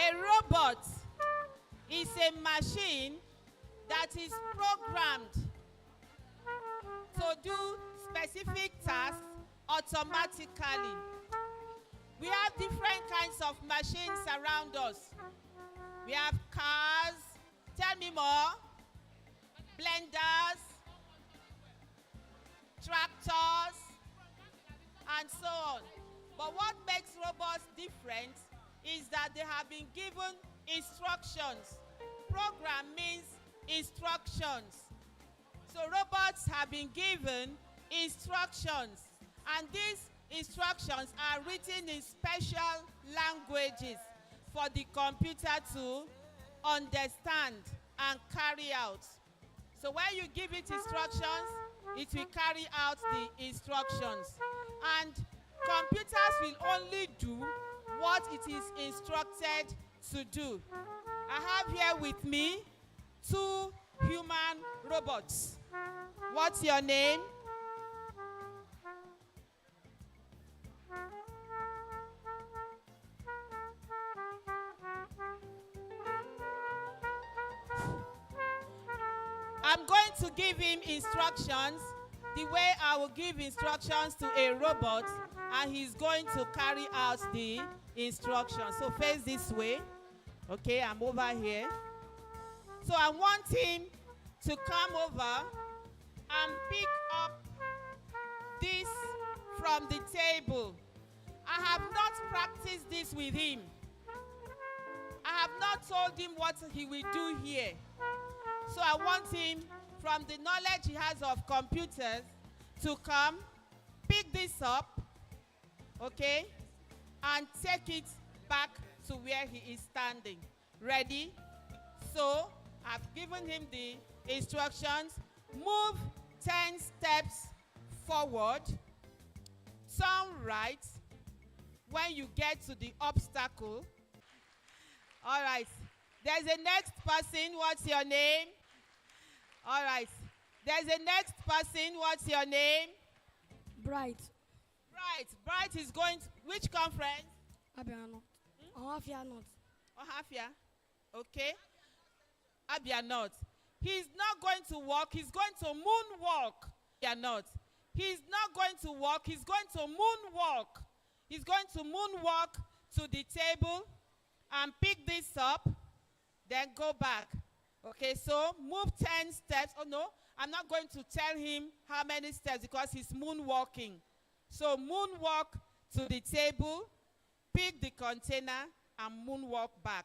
A robot is a machine that is programmed to do specific tasks automatically. We have different kinds of machines around us. We have cars, tell me more, blenders, tractors, and so on. But what makes robots different is that they have been given instructions. Program means instructions. So robots have been given instructions, and these instructions are written in special languages for the computer to understand and carry out. So when you give it instructions, it will carry out the instructions. And computers will only do what it is instructed to do. I have here with me 2 human robots. What's your name? I'm going to give him instructions the way I will give instructions to a robot, and he's going to carry out the instructions. So face this way. Okay, I'm over here. So I want him to come over and pick up this from the table. I have not practiced this with him. I have not told him what he will do here. So I want him, from the knowledge he has of computers, to come, pick this up, okay, and take it back to where he is standing. Ready? So I've given him the instructions. Move 10 steps forward, turn right when you get to the obstacle. All right. There's a next person. What's your name? All right. There's a next person. What's your name? Bright. Bright is going to which conference? Abia North. Ohafia North. Ohafia. Okay. Abia North. He's not going to walk. He's going to moonwalk. Abia North. He's not going to walk. He's going to moonwalk. He's going to moonwalk to the table and pick this up. Then go back. Okay, so move 10 steps. Oh no, I'm not going to tell him how many steps because he's moonwalking. So moonwalk to the table, pick the container, and moonwalk back.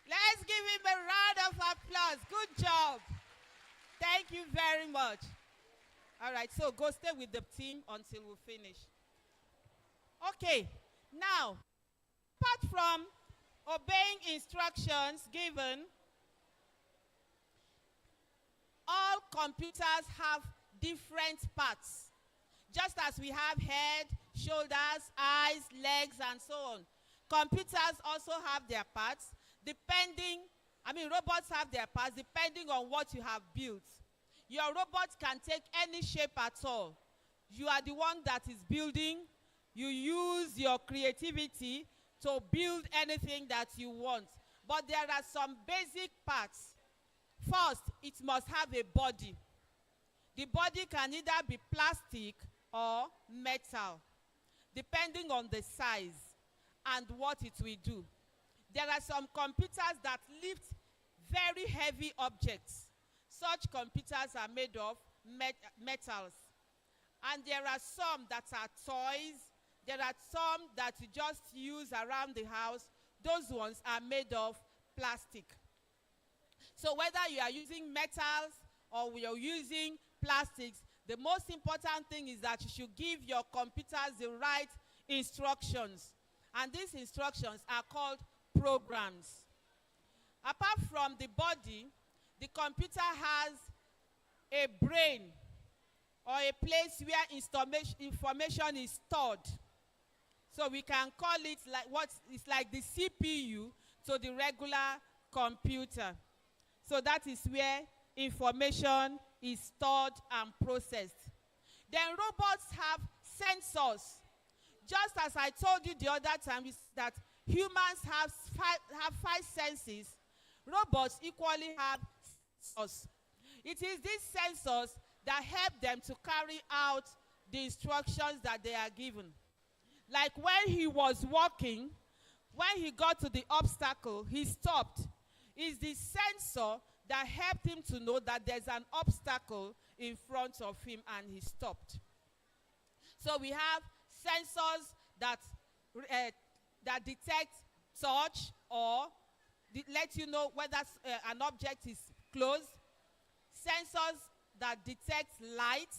Let's give him a round of applause. Good job. Thank you very much. All right, so go stay with the team until we finish. Okay, now, apart from obeying instructions given, all computers have different parts. Just as we have head, shoulders, eyes, legs, and so on. Computers also have their parts. Robots have their parts depending on what you have built. Your robot can take any shape at all. You are the one that is building. You use your creativity to build anything that you want. But there are some basic parts. First, it must have a body. The body can either be plastic or metal, depending on the size and what it will do. There are some computers that lift very heavy objects. Such computers are made of metals. And there are some that are toys. There are some that you just use around the house. Those ones are made of plastic. So whether you are using metals or you're using plastics, the most important thing is that you should give your computers the right instructions. And these instructions are called programs. Apart from the body, the computer has a brain or a place where information is stored. So we can call it like it's like the CPU to the regular computer. So that is where information is stored and processed. Then robots have sensors. Just as I told you the other time, is that humans have five senses. Robots equally have sensors. It is these sensors that help them to carry out the instructions that they are given. Like when he was walking, when he got to the obstacle, he stopped. It's the sensor that helped him to know that there's an obstacle in front of him, and he stopped. So we have sensors that detect touch or let you know whether an object is close. Sensors that detect light.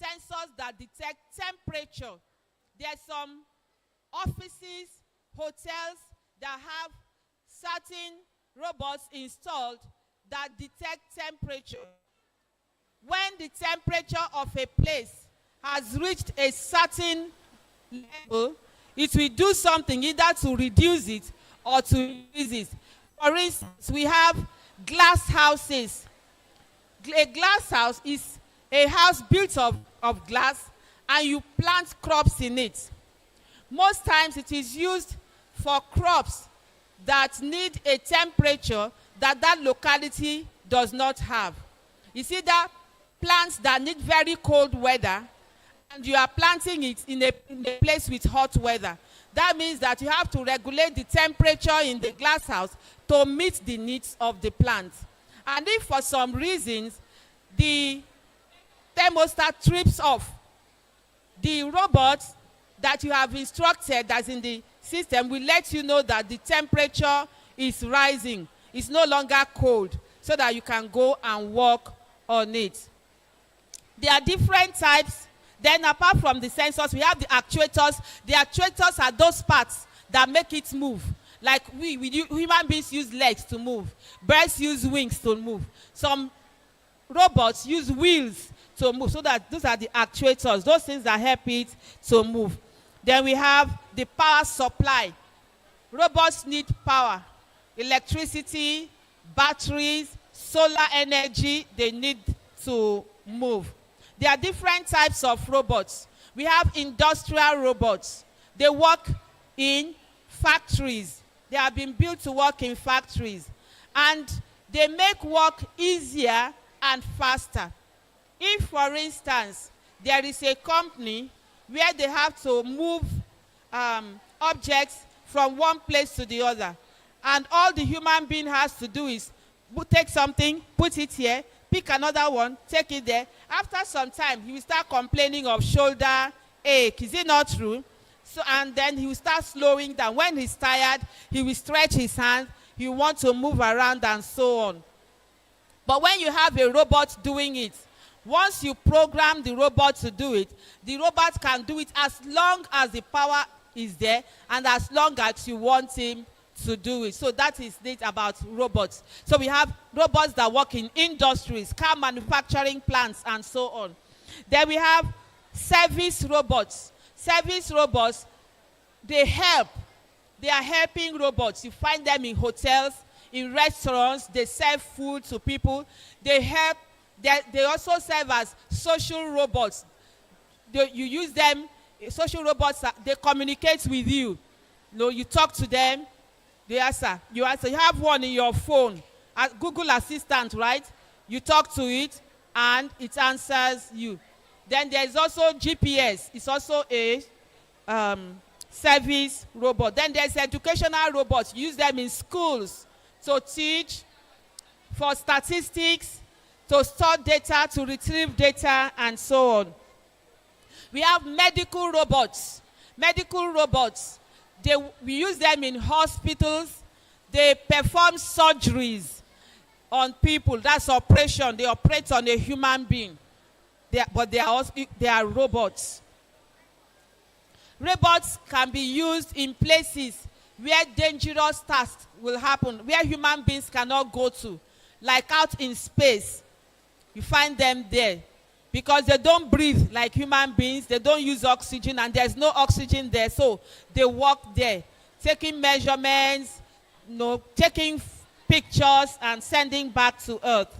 Sensors that detect temperature. There's some offices, hotels that have certain robots installed that detect temperature. When the temperature of a place has reached a certain level, it will do something either to reduce it or to increase it. For instance, we have glass houses. A glass house is a house built of glass, and you plant crops in it. Most times it is used for crops that need a temperature that locality does not have. You see that plants that need very cold weather, and you are planting it in a place with hot weather. That means that you have to regulate the temperature in the glass house to meet the needs of the plant. And if for some reasons the thermostat trips off, the robot that you have instructed that's in the system will let you know that the temperature is rising. It's no longer cold, so that you can go and work on it. There are different types. Then apart from the sensors, we have the actuators. The actuators are those parts that make it move. Like human beings use legs to move. Birds use wings to move. Some robots use wheels to move. So that those are the actuators, those things that help it to move. Then we have the power supply. Robots need power. Electricity, batteries, solar energy, they need to move. There are different types of robots. We have industrial robots. They work in factories. They have been built to work in factories. And they make work easier and faster. If, for instance, there is a company where they have to move objects from one place to the other, and all the human being has to do is take something, put it here, pick another one, take it there. After some time, he will start complaining of shoulder ache. Is it not true? So, and then he will start slowing down. When he's tired, he will stretch his hand. He will want to move around and so on. But when you have a robot doing it, once you program the robot to do it, the robot can do it as long as the power is there and as long as you want him to do it. So that is it about robots. So we have robots that work in industries, car manufacturing plants, and so on. Then we have service robots. Service robots, they help. They are helping robots. You find them in hotels, in restaurants. They serve food to people. They help. They also serve as social robots. You use them. Social robots, they communicate with you. You talk to them. They answer. You answer. You have one in your phone, Google Assistant, right? You talk to it, and it answers you. Then there is also GPS. It's also a service robot. Then there's educational robots. You use them in schools to teach, for statistics, to store data, to retrieve data, and so on. We have medical robots. Medical robots, we use them in hospitals. They perform surgeries on people. That's operation. They operate on a human being. But they are robots. Robots can be used in places where dangerous tasks will happen, where human beings cannot go to, like out in space. You find them there. because they don't breathe like human beings. They don't use oxygen, and there's no oxygen there. So they walk there, taking measurements, taking pictures and sending back to Earth.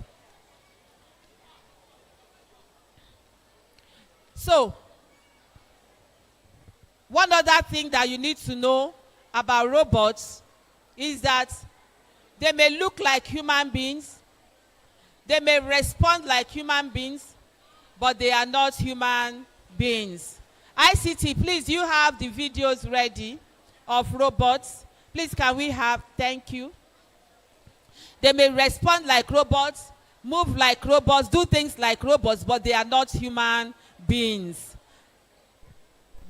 So, one other thing that you need to know about robots is that they may look like human beings, they may respond like human beings, but they are not human beings. ICT, please, you have the videos ready of robots. Please, can we have, thank you. They may respond like robots, move like robots, do things like robots, but they are not human beings.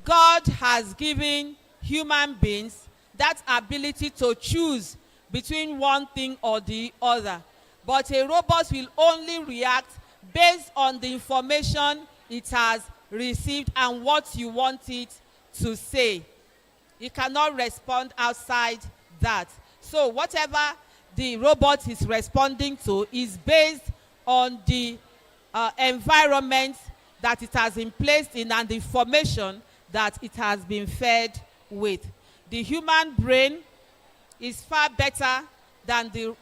God has given human beings that ability to choose between one thing or the other. But a robot will only react based on the information it has received and what you want it to say. It cannot respond outside that. So whatever the robot is responding to is based on the environment that it has been placed in and the information that it has been fed with. The human brain is far better than the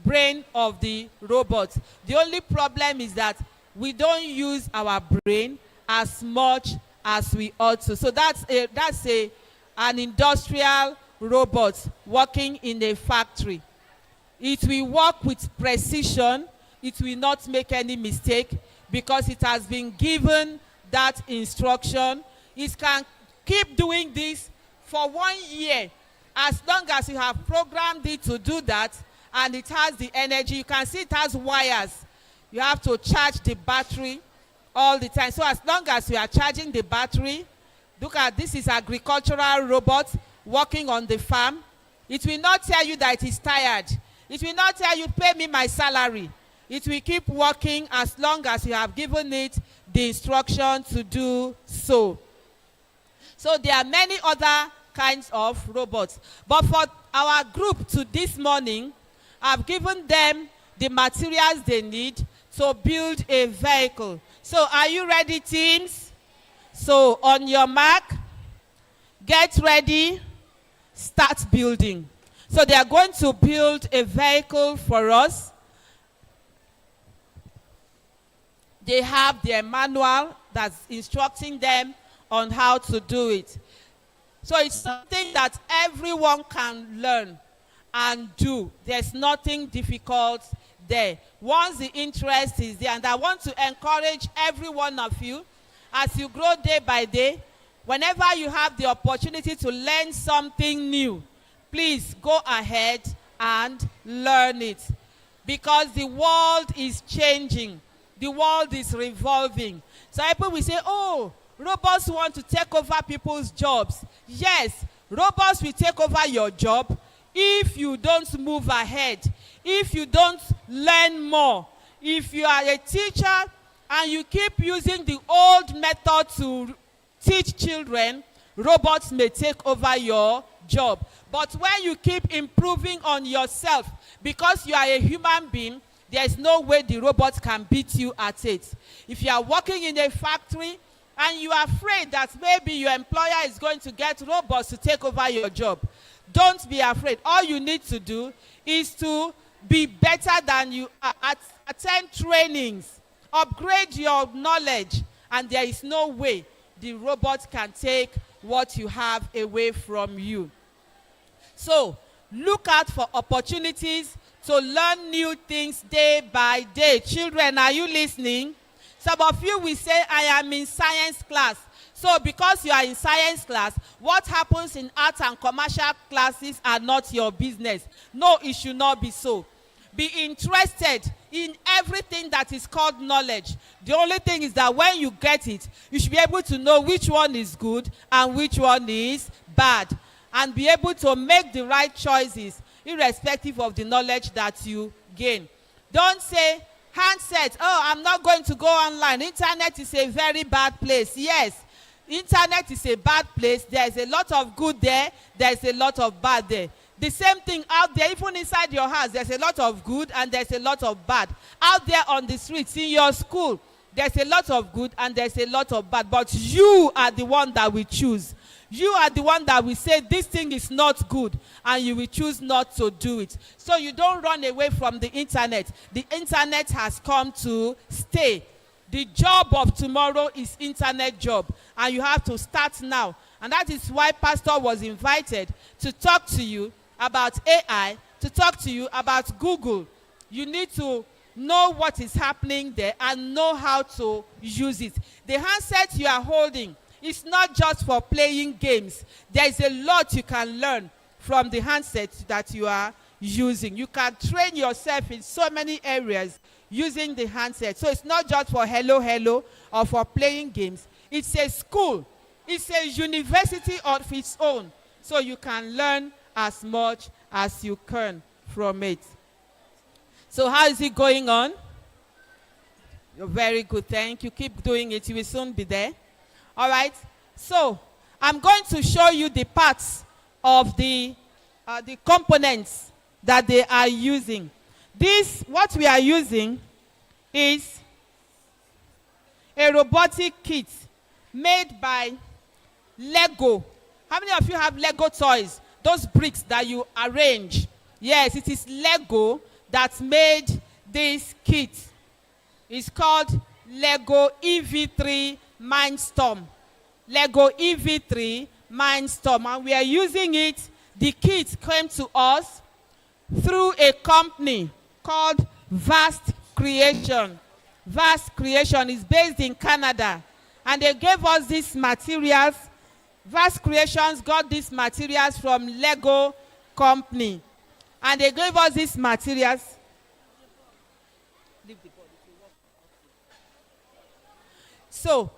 brain of the robot. The only problem is that we don't use our brain as much as we ought to. So that's an industrial robot working in a factory. It will work with precision. It will not make any mistake because it has been given that instruction. It can keep doing this for 1 year as long as you have programmed it to do that, and it has the energy. You can see it has wires. You have to charge the battery all the time. So as long as you are charging the battery, look at this is agricultural robot working on the farm. It will not tell you that it is tired. It will not tell you, pay me my salary. It will keep working as long as you have given it the instruction to do so. So there are many other kinds of robots. But for our group to this morning, I've given them the materials they need to build a vehicle. So are you ready, teams? So on your mark, get ready, start building. So they are going to build a vehicle for us. They have their manual that's instructing them on how to do it. So it's something that everyone can learn and do. There's nothing difficult there. Once the interest is there, and I want to encourage every one of you, as you grow day by day, whenever you have the opportunity to learn something new, please go ahead and learn it. Because the world is changing. The world is revolving. So people will say, oh, robots want to take over people's jobs. Yes, robots will take over your job if you don't move ahead, if you don't learn more. If you are a teacher and you keep using the old method to teach children, robots may take over your job. But when you keep improving on yourself, because you are a human being, there is no way the robot can beat you at it. If you are working in a factory and you are afraid that maybe your employer is going to get robots to take over your job, don't be afraid. All you need to do is to be better than you are, attend trainings, upgrade your knowledge, and there is no way the robot can take what you have away from you. So, look out for opportunities to learn new things day by day. Children, are you listening? Some of you will say, I am in science class. So because you are in science class, what happens in art and commercial classes are not your business. No, it should not be so. Be interested in everything that is called knowledge. The only thing is that when you get it, you should be able to know which one is good and which one is bad, and be able to make the right choices irrespective of the knowledge that you gain. Don't say, handset, oh, I'm not going to go online. Internet is a very bad place. Yes, internet is a bad place. There's a lot of good there. There's a lot of bad there. The same thing out there, even inside your house, there's a lot of good and there's a lot of bad. Out there on the streets, in your school, There's a lot of good and there's a lot of bad, but you are the one that will choose. You are the one that will say this thing is not good, and you will choose not to do it. So you don't run away from the internet. The internet has come to stay. The job of tomorrow is internet job, and you have to start now. And that is why Pastor was invited to talk to you about AI, to talk to you about Google. You need to know what is happening there and know how to use it. The handset you are holding is not just for playing games. There is a lot you can learn from the handset that you are using. You can train yourself in so many areas using the handset. So it's not just for hello or for playing games. It's a school. It's a university of its own. So you can learn as much as you can from it. So how is it going on? You're very good. Thank you. Keep doing it. You will soon be there. All right. So I'm going to show you the parts of the components that they are using. This, what we are using, is a robotic kit made by Lego. How many of you have Lego toys? Those bricks that you arrange. Yes, it is Lego that made this kit. It's called Lego EV3 Mindstorm. Lego EV3 Mindstorm. And we are using it. The kit came to us through a company called Vast Creation. Vast Creation is based in Canada. And they gave us these materials. Vast Creations got these materials from Lego company. And they gave us these materials. So,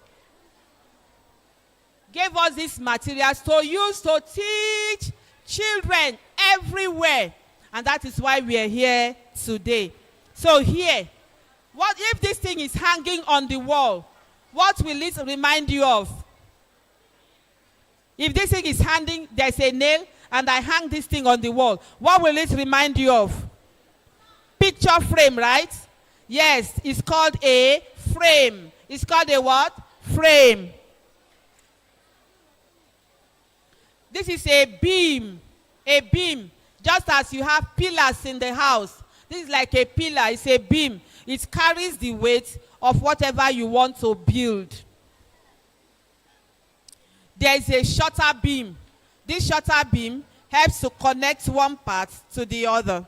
gave us these materials to use to teach children everywhere. And that is why we are here today. So here, what if this thing is hanging on the wall? What will it remind you of? If this thing is hanging, there's a nail, and I hang this thing on the wall, what will it remind you of? Picture frame, right? Yes, it's called a frame. It's called a what? Frame. This is a beam. A beam. Just as you have pillars in the house. This is like a pillar. It's a beam. It carries the weight of whatever you want to build. There is a shorter beam. This shorter beam helps to connect one part to the other.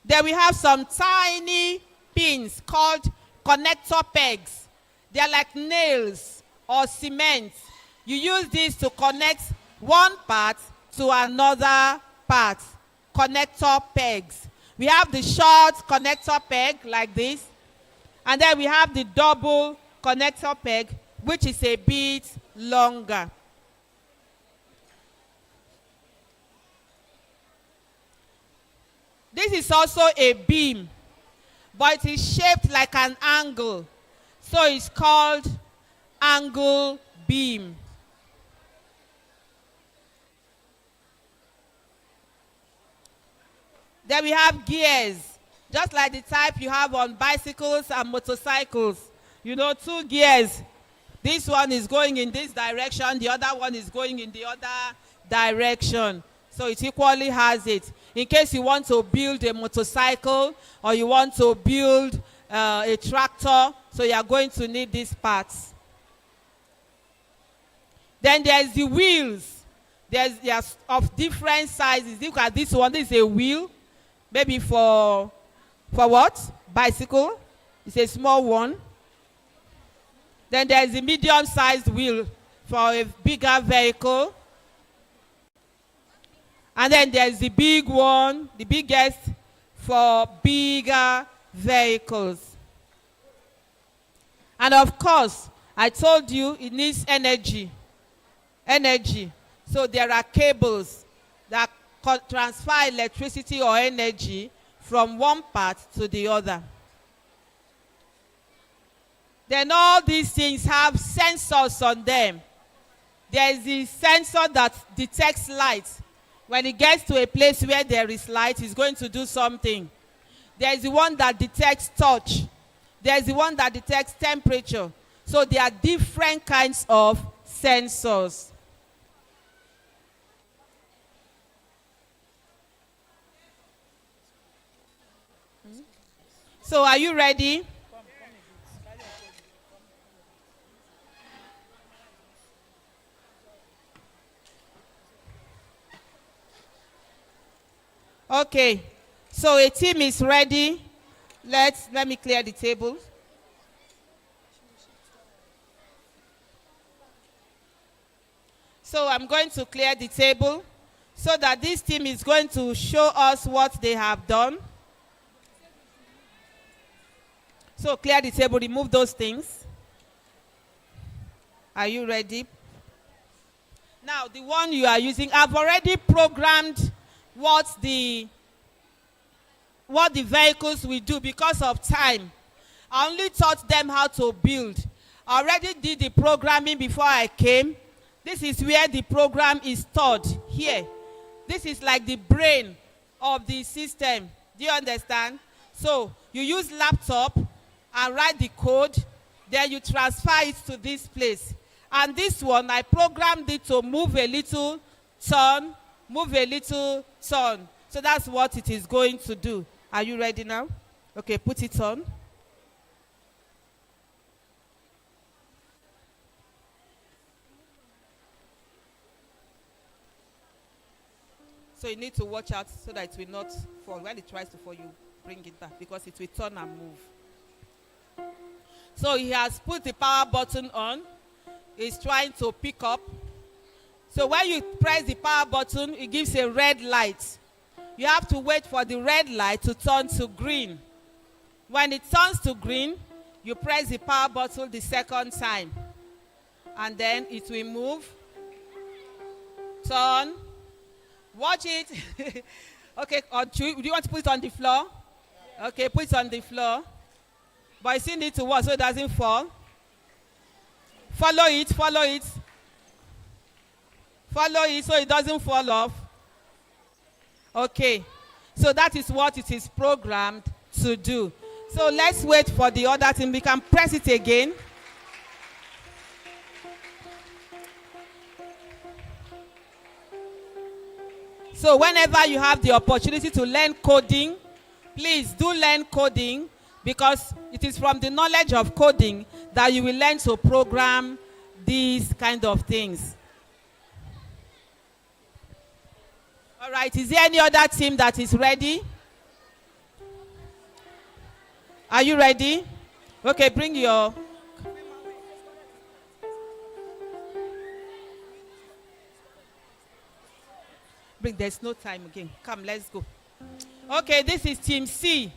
Then we have some tiny pins called connector pegs. They are like nails or cement. You use this to connect one part to another part. Connector pegs. We have the short connector peg like this. And then we have the double connector peg, which is a bit longer. This is also a beam, but it is shaped like an angle. So it's called angle beam. Then we have gears, just like the type you have on bicycles and motorcycles. You know, 2 gears. This one is going in this direction, the other one is going in the other direction. So it equally has it. In case you want to build a motorcycle or you want to build a tractor, so you are going to need these parts. Then there's the wheels. There's of different sizes. Look at this one. This is a wheel. Maybe for what? Bicycle. It's a small one. Then there's a medium-sized wheel for a bigger vehicle. And then there's the big one, the biggest, for bigger vehicles. And of course, I told you it needs energy. Energy. So there are cables that transfer electricity or energy from one part to the other. Then all these things have sensors on them. There is the sensor that detects light. When it gets to a place where there is light, it's going to do something. There is the one that detects touch. There is the one that detects temperature. So there are different kinds of sensors. So are you ready? Okay. So a team is ready. Let me clear the table. So I'm going to clear the table so that this team is going to show us what they have done. So clear the table, remove those things. Are you ready? Now, the one you are using, I've already programmed what the vehicles will do because of time. I only taught them how to build. I already did the programming before I came. This is where the program is stored, here. This is like the brain of the system. Do you understand? So you use laptop and write the code, then you transfer it to this place. And this one, I programmed it to move a little, turn, move a little, turn. So that's what it is going to do. Are you ready now? Okay, put it on. So you need to watch out so that it will not fall. When it tries to fall, you bring it back because it will turn and move. So he has put the power button on. He's trying to pick up. So when you press the power button, it gives a red light. You have to wait for the red light to turn to green. When it turns to green, you press the power button the second time. And then it will move. Turn. Watch it. Okay, do you want to put it on the floor? Okay, put it on the floor. But you still need to watch so it doesn't fall. Follow it, follow it. Follow it so it doesn't fall off. Okay, so that is what it is programmed to do. So let's wait for the other thing. We can press it again. So whenever you have the opportunity to learn coding, please do learn coding because it is from the knowledge of coding that you will learn to program these kind of things. All right, is there any other team that is ready? Are you ready? Okay, bring your... There's no time again. Come, let's go. Okay, this is team C.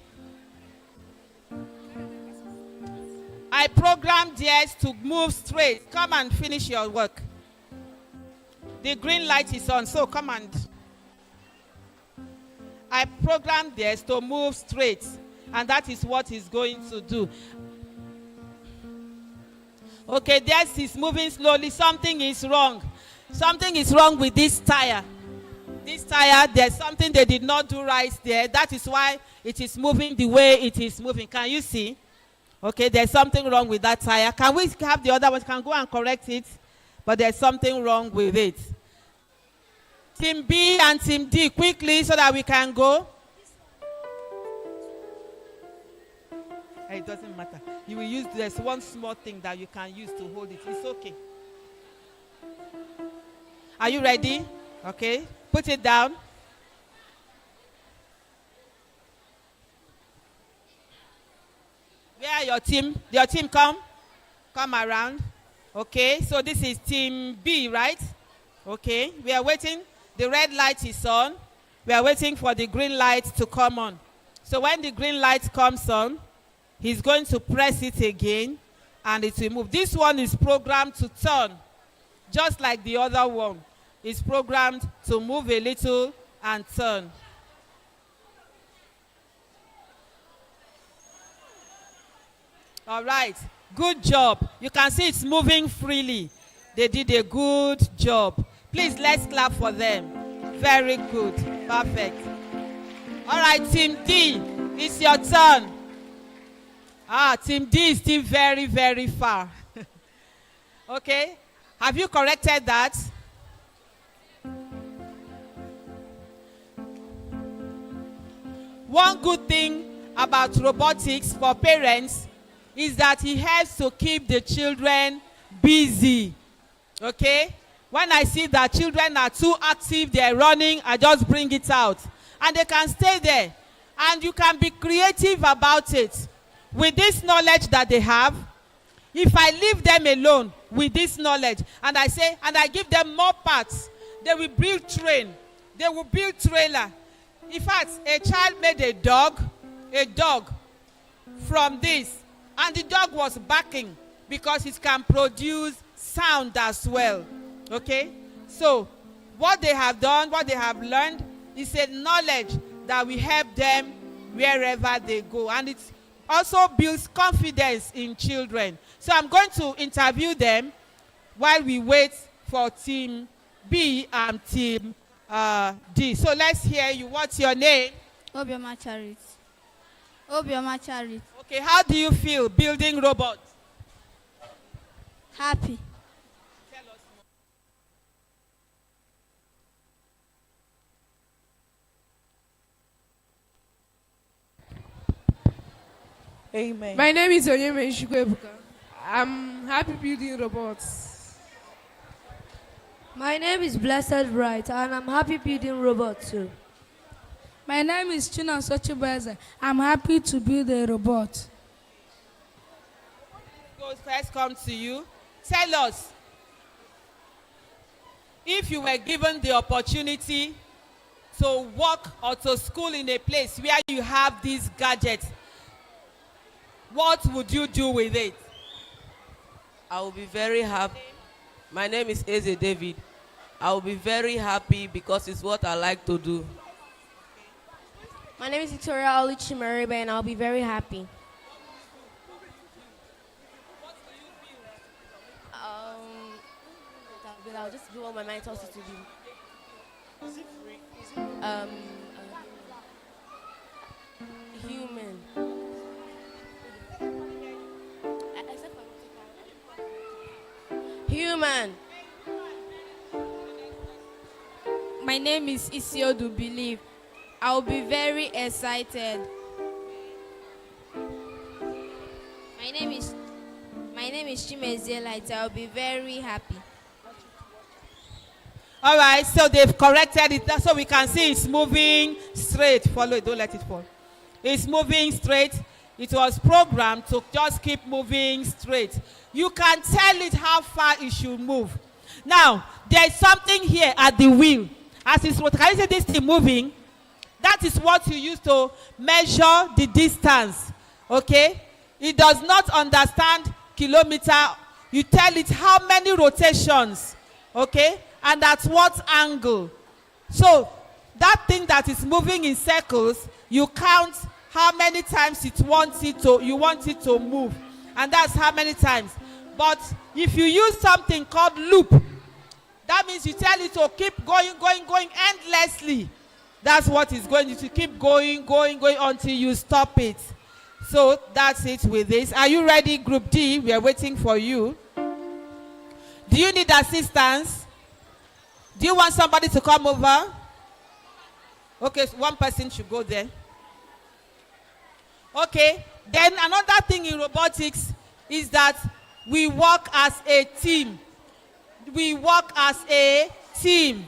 I programmed theirs to move straight. Come and finish your work. The green light is on, so come and... I programmed theirs to move straight, and that is what it's going to do. Okay, theirs is moving slowly. Something is wrong. Something is wrong with this tire. This tire, there's something they did not do right there. That is why it is moving the way it is moving. Can you see? Okay, there's something wrong with that tire. Can we have the other one? Can go and correct it? But there's something wrong with it. Team B and Team D, quickly so that we can go. It doesn't matter. You will use, there's one small thing that you can use to hold it. It's okay. Are you ready? Okay. Put it down. Where are your team? Your team come around. Okay, so this is Team B, right? Okay, we are waiting. The red light is on. We are waiting for the green light to come on. So when the green light comes on, he's going to press it again and it will move. This one is programmed to turn, just like the other one. It's programmed to move a little and turn. All right, good job. You can see it's moving freely. They did a good job. Please, let's clap for them. Very good. Perfect. All right, Team D, it's your turn. Team D is still very, very far. Okay. Have you corrected that? One good thing about robotics for parents is that it helps to keep the children busy. Okay? When I see that children are too active, they're running, I just bring it out. And they can stay there. And you can be creative about it. With this knowledge that they have, if I leave them alone with this knowledge, and I say, and I give them more parts, they will build train. They will build trailer. In fact, a child made a dog from this. And the dog was barking because it can produce sound as well. Okay? So, what they have done, what they have learned, is a knowledge that will help them wherever they go. And it also builds confidence in children. So, I'm going to interview them while we wait for Team B and Team D. So, let's hear you. What's your name? Obioma Charit. Obioma Charit. Okay, how do you feel building robots? Happy. Tell us more. Amen. My name is Onyeme Ishikwebuka. I'm happy building robots. My name is Blessed Bright, and I'm happy building robots too. My name is Chinan Sochibeze. I'm happy to build a robot. First come to you. Tell us, if you were given the opportunity to work or to school in a place where you have these gadgets, what would you do with it? I will be very happy. My name is Eze David. I will be very happy because it's what I like to do. My name is Victoria Oluchimeribe, and I'll be very happy. I'll just do what my mind tells me to do. Is it free? Human. Human. My name is Isiodu Believe. I'll be very excited. My name is Chimezie Light. I'll be very happy. All right, so they've corrected it so we can see it's moving straight. Follow it, don't let it fall. It's moving straight. It was programmed to just keep moving straight. You can tell it how far it should move. Now, there's something here at the wheel. As it's can you see this thing moving? That is what you use to measure the distance. Okay? It does not understand kilometer. You tell it how many rotations. Okay? And at what angle. So, that thing that is moving in circles, you count how many times you want it to move. And that's how many times. But if you use something called loop, that means you tell it to keep going endlessly. That's what it's going to keep going until you stop it. So that's it with this. Are you ready, Group D? We are waiting for you. Do you need assistance? Do you want somebody to come over? Okay, so one person should go there. Okay, then another thing in robotics is that we work as a team. We work as a team.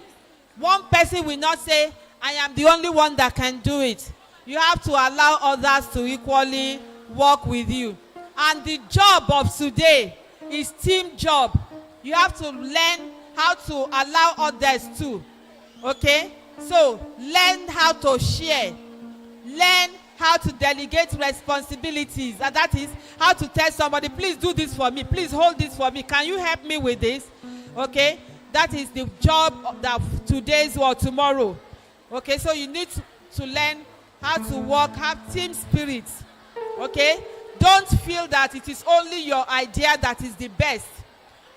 One person will not say, I am the only one that can do it. You have to allow others to equally work with you. And the job of today is team job. You have to learn how to allow others too. Okay? So, learn how to share. Learn how to delegate responsibilities. And that is how to tell somebody, please do this for me. Please hold this for me. Can you help me with this? Okay? That is the job of today's or tomorrow. Okay? So, you need to learn how to work, have team spirit. Okay? Don't feel that it is only your idea that is the best.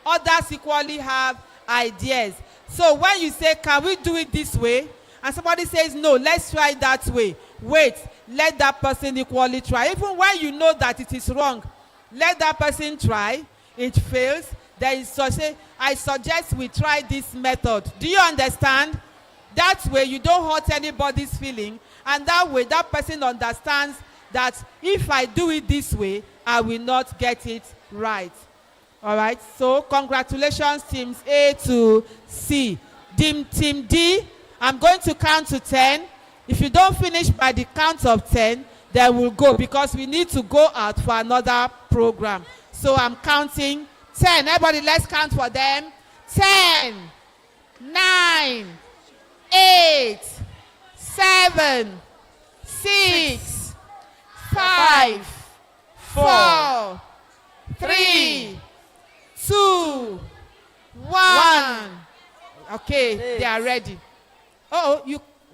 Others equally have ideas. So when you say, can we do it this way? And somebody says, no, let's try that way. Wait, let that person equally try. Even when you know that it is wrong, let that person try. It fails. There is such a, I suggest we try this method. Do you understand? That way you don't hurt anybody's feeling. And that way that person understands that if I do it this way, I will not get it right. All right. So congratulations, teams A to C. Team D, I'm going to count to 10. If you don't finish by the count of 10, then we'll go because we need to go out for another program. So I'm counting 10. Everybody, let's count for them. 10, 9, 8, 7, 6, 5, 4, 3, 2, 1. Okay, they are ready. Oh,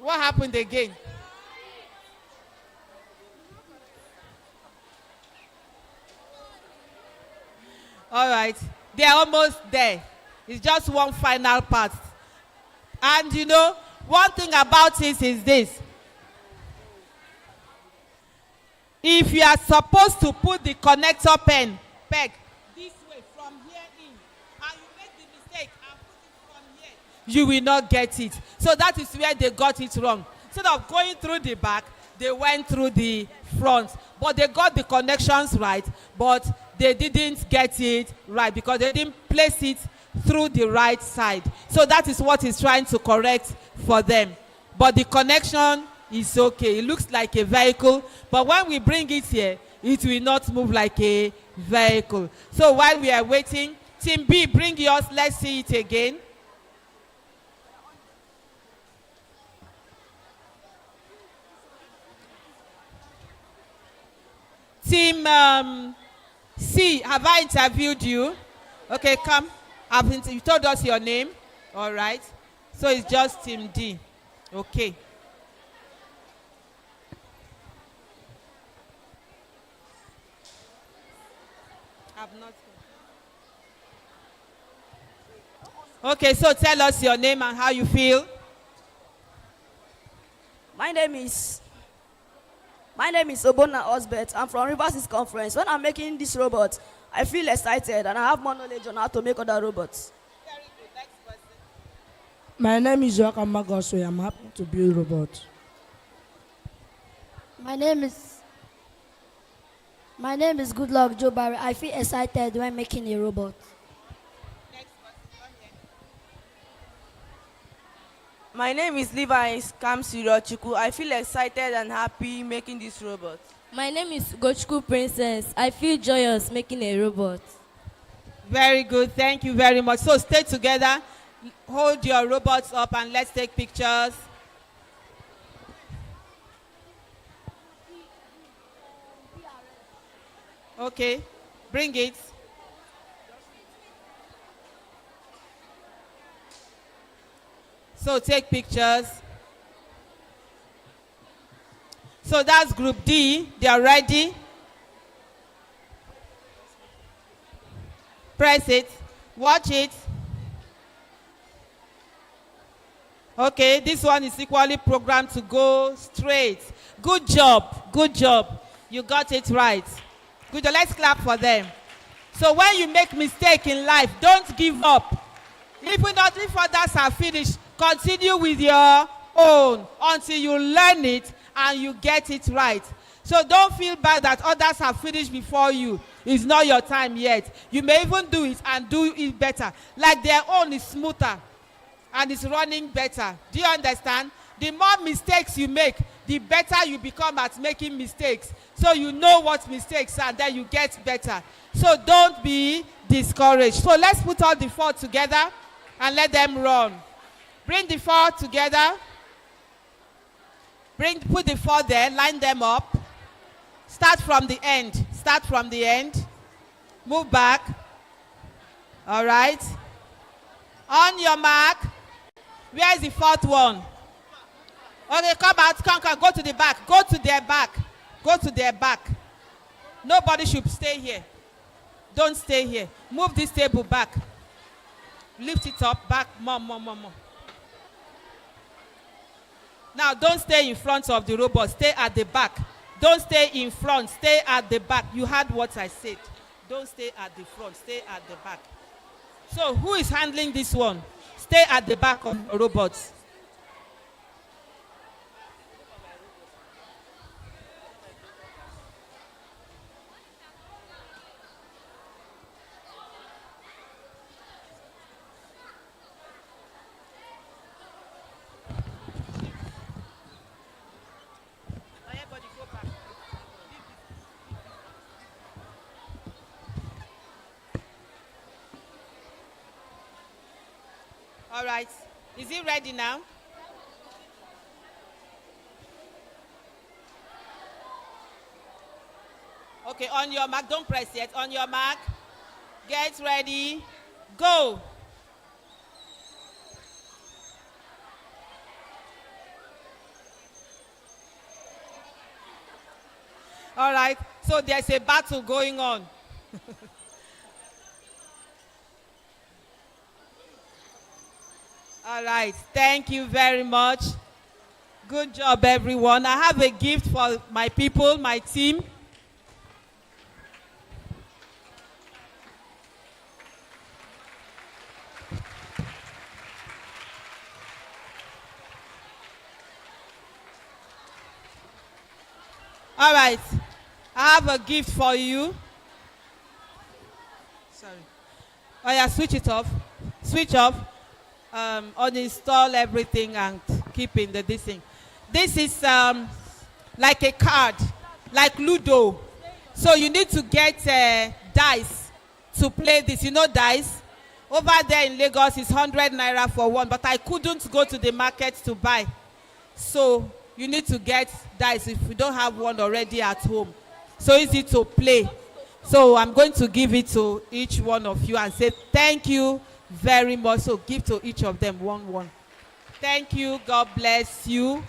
what happened again? All right, they are almost there. It's just one final part. And you know, one thing about it is this. If you are supposed to put the connector peg this way from here in, and you make the mistake and put it from here, you will not get it. So that is where they got it wrong. Instead of going through the back, they went through the front. But they got the connections right, but they didn't get it right because they didn't place it through the right side. So that is what he's trying to correct for them. But the connection is okay. It looks like a vehicle, but when we bring it here, it will not move like a vehicle. So while we are waiting, Team B, bring yours. Let's see it again. Team C, have I interviewed you? Okay, come. You told us your name. All right. So it's just Team D. Okay. I've not. Okay, so tell us your name and how you feel. My name is Obona Osbert. I'm from Rivers Conference. When I'm making this robot, I feel excited and I have more knowledge on how to make other robots. Very good. Next person. My name is Joachim Magoswe. I'm happy to build robots. My name is Goodluck Joe Barry. I feel excited when making a robot. Next person. Come here. My name is Levi Kamsirochuku. I feel excited and happy making this robot. My name is Gochku Princess. I feel joyous making a robot. Very good. Thank you very much. So stay together. Hold your robots up and let's take pictures. Okay. Bring it. So take pictures. So that's group D. They are ready. Press it. Watch it. Okay, this one is equally programmed to go straight. Good job. Good job. You got it right. Good job. Let's clap for them. So when you make mistake in life, don't give up. If others are finished, continue with your own until you learn it and you get it right. So don't feel bad that others have finished before you. It's not your time yet. You may even do it and do it better. Like their own is smoother and it's running better. Do you understand? The more mistakes you make, the better you become at making mistakes. So you know what mistakes are, then you get better. So don't be discouraged. So let's put all the four together and let them run. Bring the four together. Put the four there, line them up. Start from the end. Start from the end. Move back. All right. On your mark. Where is the fourth one? Okay, come out. Come. Go to the back. Go to their back. Go to their back. Nobody should stay here. Don't stay here. Move this table back. Lift it up, back, more. Now, don't stay in front of the robot. Stay at the back. Don't stay in front. Stay at the back. You heard what I said. Don't stay at the front. Stay at the back. So, who is handling this one? Stay at the back of the robots. All right. Is it ready now? Okay, on your mark. Don't press yet. On your mark. Get ready. Go. All right. So there's a battle going on. All right. Thank you very much. Good job, everyone. I have a gift for my people, my team. All right. I have a gift for you. Sorry. Oh yeah, switch it off. Switch off. Uninstall everything and keep in the this thing. This is like a card, like Ludo. So you need to get dice to play this. You know dice? Over there in Lagos is 100 naira for one, but I couldn't go to the market to buy. So you need to get dice if you don't have one already at home. So easy to play. So I'm going to give it to each one of you and say thank you very much. So give to each of them one. Thank you. God bless you.